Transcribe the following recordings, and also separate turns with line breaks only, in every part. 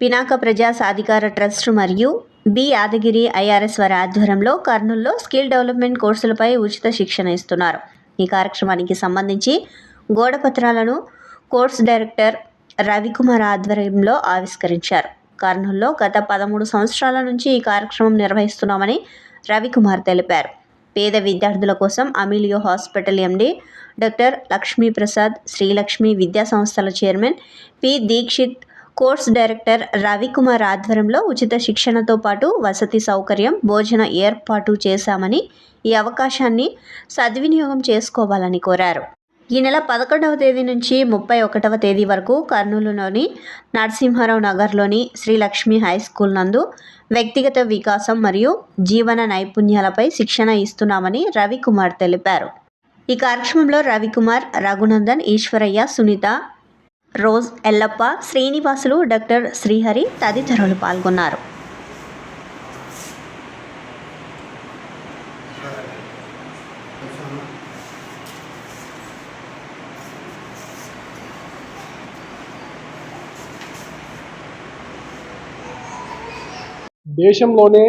పినాక ప్రజా సాధికార ట్రస్ట్ మరియు బి యాదగిరి ఐఆర్ఎస్ వారి ఆధ్వర్యంలో కర్నూలులో స్కిల్ డెవలప్మెంట్ కోర్సులపై ఉచిత శిక్షణ ఇస్తున్నారు. ఈ కార్యక్రమానికి సంబంధించి గోడపత్రాలను కోర్స్ డైరెక్టర్ రవికుమార్ ఆధ్వర్యంలో ఆవిష్కరించారు. కర్నూలులో గత 13 సంవత్సరాల నుంచి ఈ కార్యక్రమం నిర్వహిస్తున్నామని రవికుమార్ తెలిపారు. పేద విద్యార్థుల కోసం అమిలియో hospital MD doctor Lakshmiprasad, Srilakshmi విద్యా సంస్థల chairman P Dikshit, course director Ravikumar ఆధ్వర్యంలో ఉచిత శిక్షణతో పాటు వసతి సౌకర్యం, భోజన ఏర్పాటు చేశామని, ఈ అవకాశాన్ని సద్వినియోగం చేసుకోవాలని కోరారు. ఈ నెల 11వ తేదీ నుంచి 31వ తేదీ వరకు కర్నూలులోని నరసింహారావు నగర్లోని శ్రీలక్ష్మి హై స్కూల్ నందు వ్యక్తిగత వికాసం మరియు జీవన నైపుణ్యాలపై శిక్షణ ఇస్తున్నామని రవికుమార్ తెలిపారు. ఈ కార్యక్రమంలో రవికుమార్, రఘునందన్, ఈశ్వరయ్య, సునీత, రోజ్, ఎల్లప్ప, శ్రీనివాసులు, డాక్టర్ శ్రీహరి తదితరులు పాల్గొన్నారు.
దేశంలోనే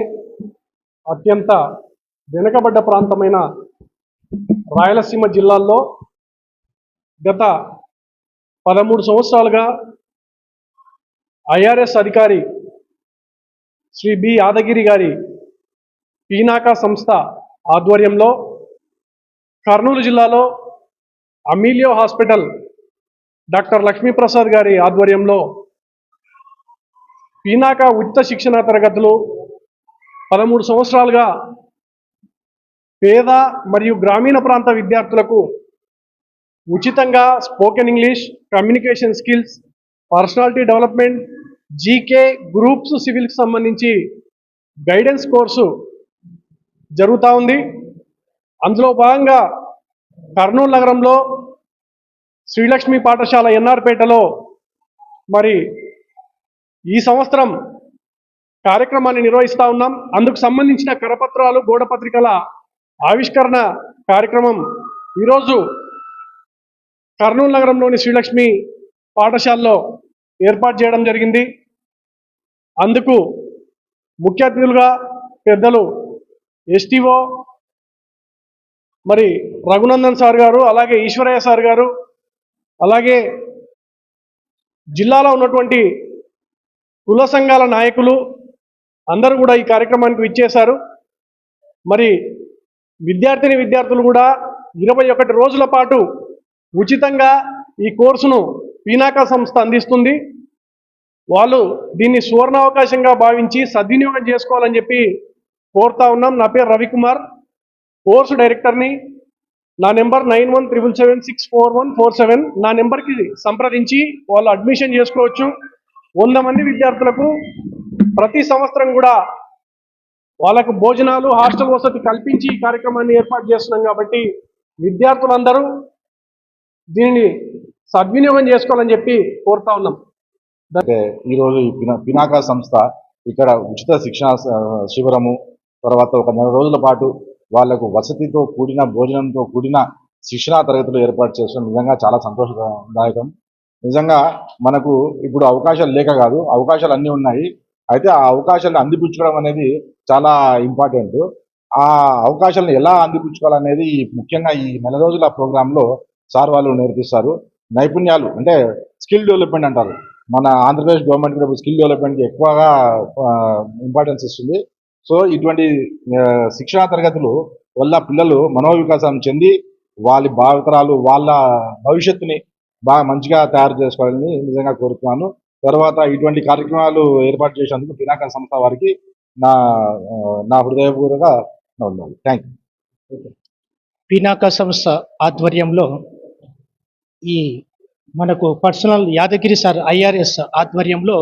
అత్యంత వెనుకబడ్డ ప్రాంతమైన రాయలసీమ జిల్లాల్లో గత 13 సంవత్సరాలుగా ఐఆర్ఎస్ అధికారి శ్రీ బి యాదగిరి గారి పీనాకా సంస్థ ఆధ్వర్యంలో కర్నూలు జిల్లాలో అమిలియో హాస్పిటల్ డాక్టర్ లక్ష్మీప్రసాద్ గారి ఆధ్వర్యంలో పీనాకా ఉచిత శిక్షణ తరగతులు 13 సంవత్సరాలుగా పేద మరియు గ్రామీణ ప్రాంత విద్యార్థులకు ఉచితంగా spoken English, communication skills, personality development, GK, groups, సివిల్కి సంబంధించి గైడెన్స్ కోర్సు జరుగుతూ ఉంది. అందులో భాగంగా కర్నూలు నగరంలో శ్రీలక్ష్మి పాఠశాల ఎన్ఆర్పేటలో మరి ఈ సంవత్సరం కార్యక్రమాన్ని నిర్వహిస్తూ ఉన్నాం. అందుకు సంబంధించిన కరపత్రాలు, గోడపత్రికల ఆవిష్కరణ కార్యక్రమం ఈరోజు కర్నూలు నగరంలోని శ్రీలక్ష్మి పాఠశాలలో ఏర్పాటు చేయడం జరిగింది. అందుకు ముఖ్య అతిథులుగా పెద్దలు ఎస్టీఓ మరి రఘునందన్ సార్ గారు, అలాగే ఈశ్వరయ్య సార్ గారు, అలాగే జిల్లాలో ఉన్నటువంటి కుల సంఘాల నాయకులు అందరూ కూడా ఈ కార్యక్రమానికి విచ్చేశారు. మరి విద్యార్థులు కూడా 21 రోజుల పాటు ఉచితంగా ఈ కోర్సును పీనాకా సంస్థ అందిస్తుంది. వాళ్ళు దీన్ని సువర్ణావకాశంగా భావించి సద్వినియోగం చేసుకోవాలని చెప్పి కోరుతా ఉన్నాం. నా పేరు రవికుమార్, కోర్సు డైరెక్టర్ని. నా నెంబర్ 9177764147. నా నెంబర్కి సంప్రదించి వాళ్ళు అడ్మిషన్ చేసుకోవచ్చు. 100 మంది విద్యార్థులకు ప్రతి సంవత్సరం కూడా వాళ్ళకు భోజనాలు, హాస్టల్ వసతి కల్పించి ఈ కార్యక్రమాన్ని ఏర్పాటు చేస్తున్నాం. కాబట్టి విద్యార్థులందరూ దీనిని సద్వినియోగం చేసుకోవాలని చెప్పి కోరుతా ఉన్నాం.
ఈరోజు పినాకా సంస్థ ఇక్కడ ఉచిత శిక్షణ శిబిరము, తర్వాత ఒక 4 రోజుల పాటు వాళ్లకు వసతితో కూడిన, భోజనంతో కూడిన శిక్షణా తరగతులు ఏర్పాటు చేయడం నిజంగా చాలా సంతోషదాయకం. నిజంగా మనకు ఇప్పుడు అవకాశాలు లేక కాదు, అవకాశాలు అన్నీ ఉన్నాయి. అయితే ఆ అవకాశాలను అందిపుచ్చుకోవడం అనేది చాలా ఇంపార్టెంట్. ఆ అవకాశాలను ఎలా అందిపుచ్చుకోవాలనేది ముఖ్యంగా ఈ 4 రోజుల ప్రోగ్రాంలో సార్ వాళ్ళు నేర్పిస్తారు. నైపుణ్యాలు అంటే స్కిల్ డెవలప్మెంట్ అంటారు. మన ఆంధ్రప్రదేశ్ గవర్నమెంట్ కూడా స్కిల్ డెవలప్మెంట్కి ఎక్కువగా ఇంపార్టెన్స్ ఇస్తుంది. సో ఇటువంటి శిక్షణా తరగతులు వల్ల పిల్లలు మనోవికాసం చెంది వాళ్ళ భావితరాలు, వాళ్ళ భవిష్యత్తుని బాగా మంచిగా తయారు చేసుకోవాలని నిజంగా కోరుతున్నాను. తర్వాత ఇటువంటి కార్యక్రమాలు ఏర్పాటు చేసేందుకు పినాకా సంస్థ వారికి నా హృదయపూర్వక ధన్యవాదాలు. Thank you.
పినాకా సంస్థ ఆధ్వర్యంలో ఈ మనకు పర్సనల్ యాదగిరి సార్ ఐఆర్ఎస్ ఆధ్వర్యంలో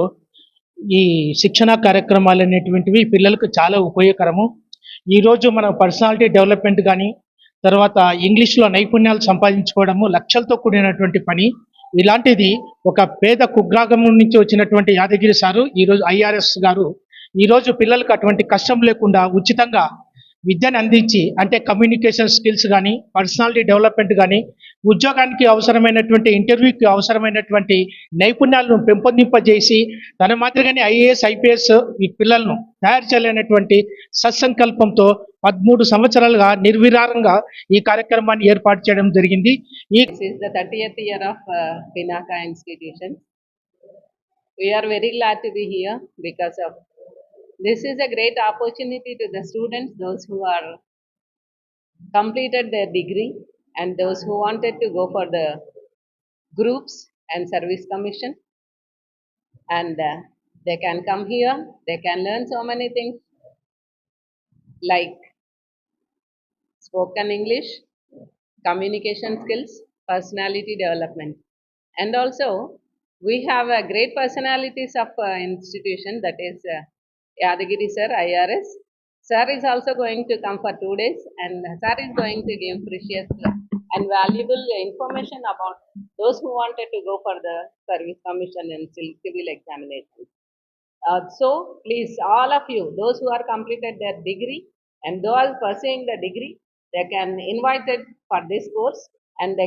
ఈ శిక్షణా కార్యక్రమాలు అనేటువంటివి పిల్లలకు చాలా ఉపయోగకరము. ఈరోజు మనం పర్సనాలిటీ డెవలప్మెంట్ కానీ, తర్వాత ఇంగ్లీష్లో నైపుణ్యాలు సంపాదించుకోవడము లక్ష్యాలతో కూడినటువంటి పని. ఇలాంటిది ఒక పేద కుగ్రామం నుంచి వచ్చినటువంటి యాదగిరి సారు, ఈరోజు ఐఆర్ఎస్ గారు ఈరోజు పిల్లలకు అటువంటి కష్టం లేకుండా ఉచితంగా విద్యను అందించి, అంటే కమ్యూనికేషన్ స్కిల్స్ కానీ, పర్సనాలిటీ డెవలప్మెంట్ కానీ, ఉద్యోగానికి అవసరమైనటువంటి ఇంటర్వ్యూకి అవసరమైనటువంటి నైపుణ్యాలను పెంపొందింపజేసి తన మాదిరిగానే ఐఏఎస్ ఐపీఎస్ ఈ పిల్లలను తయారు చేయాలనేటువంటి సత్సంకల్పంతో 13 సంవత్సరాలుగా నిర్విరారంగా ఈ కార్యక్రమాన్ని ఏర్పాటు చేయడం జరిగింది. ఈ
This is the 30th year of Pinaka institution. We are very glad to be here because of this is a great opportunity to the students, those who are completed their degree and those who wanted to go for the groups and service commission, and they can come here, they can learn so many things like spoken English, communication skills, personality development. And also, we have a great personalities of institution, that is Yadagiri sir, IRS. Sir is also going to come for 2 days, and sir is going to give precious and valuable information about those who wanted to go for the service commission and civil examinations. So please, all of you, those who are completed their degree and those pursuing the degree, they can invited for this course, and they